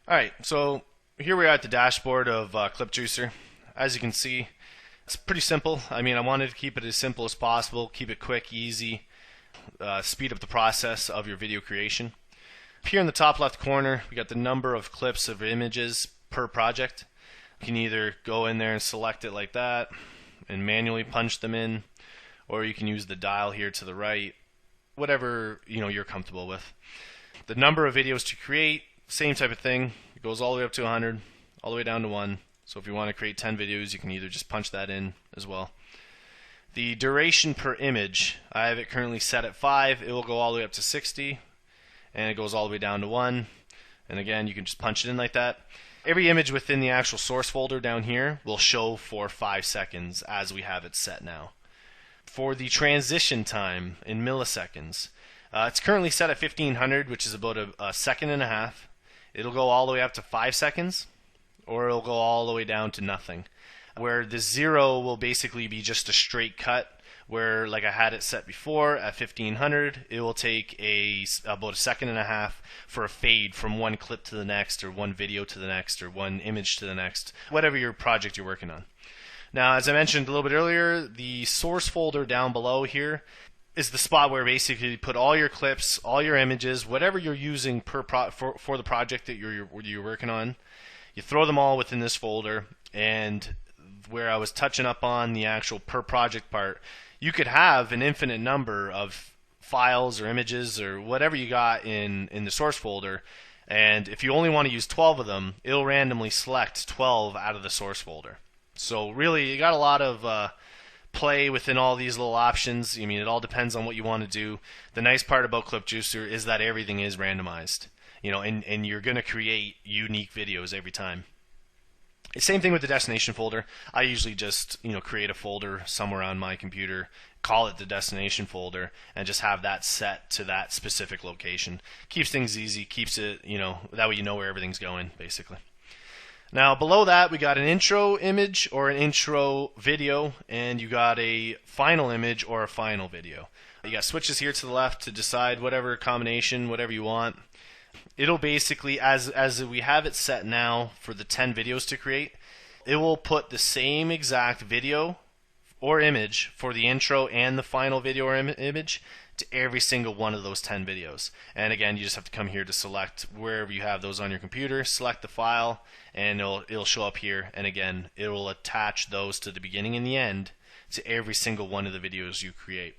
Alright, so here we are at the dashboard of ClipJuicer. As you can see, it's pretty simple. I mean, I wanted to keep it as simple as possible, keep it quick, easy, speed up the process of your video creation. Here in the top left corner, we got the number of clips of images per project. You can either go in there and select it like that and manually punch them in, or you can use the dial here to the right, whatever you're comfortable with. The number of videos to create, same type of thing. It goes all the way up to 100, all the way down to 1. So if you want to create 10 videos, you can either just punch that in as well. The duration per image, I have it currently set at 5. It will go all the way up to 60, and it goes all the way down to 1. And again, you can just punch it in like that. Every image within the actual source folder down here will show for 5 seconds as we have it set now. For the transition time in milliseconds, it's currently set at 1500, which is about a second and a half. It'll go all the way up to 5 seconds, or it'll go all the way down to nothing. Where the 0 will basically be just a straight cut, where like I had it set before at 1500, it will take about a second and a half for a fade from one clip to the next, or one video to the next, or one image to the next, whatever your project you're working on. Now, as I mentioned a little bit earlier, the source folder down below here is the spot where basically you put all your clips, all your images, whatever you're using for the project that you're working on. You throw them all within this folder, and where I was touching up on the actual per project part, you could have an infinite number of files or images or whatever you got in the source folder, and if you only want to use 12 of them, it'll randomly select 12 out of the source folder. So really, you got a lot of play within all these little options. I mean, it all depends on what you want to do. The nice part about ClipJuicer is that everything is randomized, and you're going to create unique videos every time. Same thing with the destination folder. I usually just create a folder somewhere on my computer, call it the destination folder, and just have that set to that specific location. Keeps things easy, keeps it, that way you know where everything's going, basically. Now below that we got an intro image or an intro video, and you got a final image or a final video. You got switches here to the left to decide whatever combination, whatever you want. It'll basically, as we have it set now for the 10 videos to create, it will put the same exact video or image for the intro and the final video or image to every single one of those 10 videos. And again, you just have to come here to select wherever you have those on your computer, select the file, and it'll show up here. And again, it will attach those to the beginning and the end to every single one of the videos you create.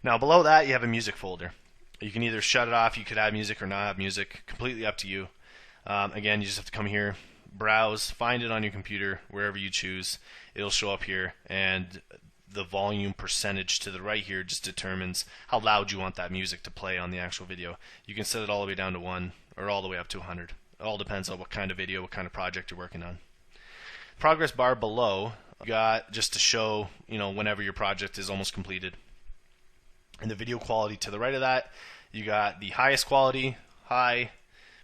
Now below that you have a music folder. You can either shut it off, you could add music or not have music, completely up to you. Again, you just have to come here, browse, find it on your computer, wherever you choose. It'll show up here, and the volume percentage to the right here just determines how loud you want that music to play on the actual video. You can set it all the way down to 1 or all the way up to 100. It all depends on what kind of video, what kind of project you're working on. Progress bar below, you got just to show whenever your project is almost completed. And the video quality to the right of that, you got the highest quality, high,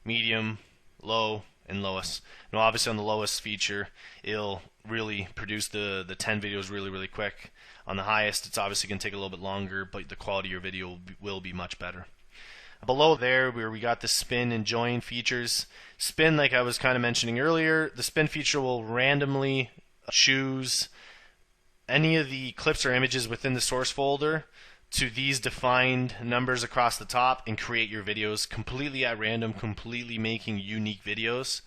medium, low, and lowest. Now obviously on the lowest feature, it'll really produce the 10 videos really quick. On the highest, it's obviously going to take a little bit longer, but the quality of your video will be much better. Below there, where we got the spin and join features. Spin, like I was kind of mentioning earlier, the spin feature will randomly choose any of the clips or images within the source folder to these defined numbers across the top and create your videos completely at random, completely making unique videos.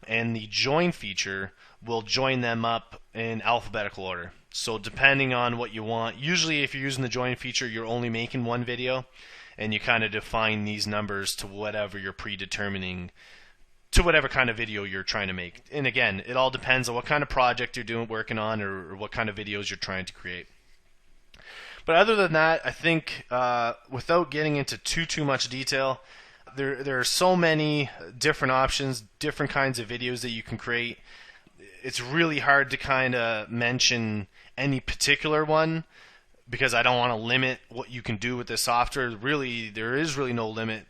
And the join feature will join them up in alphabetical order. So depending on what you want, usually if you're using the join feature, you're only making one video, and you kind of define these numbers to whatever you're predetermining, to whatever kind of video you're trying to make. And again, it all depends on what kind of project you're working on, or what kind of videos you're trying to create. But other than that, I think without getting into too much detail, there are so many different options, different kinds of videos that you can create. It's really hard to kind of mention any particular one because I don't want to limit what you can do with this software. Really, there is really no limit.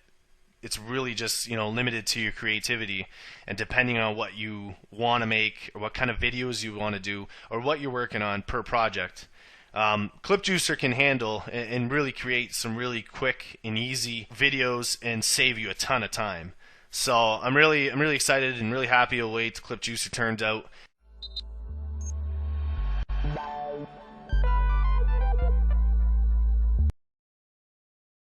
It's really just limited to your creativity, and depending on what you want to make or what kind of videos you want to do or what you're working on per project. ClipJuicer can handle and really create some really quick and easy videos and save you a ton of time. So I'm really excited and really happy with the way ClipJuicer turns out.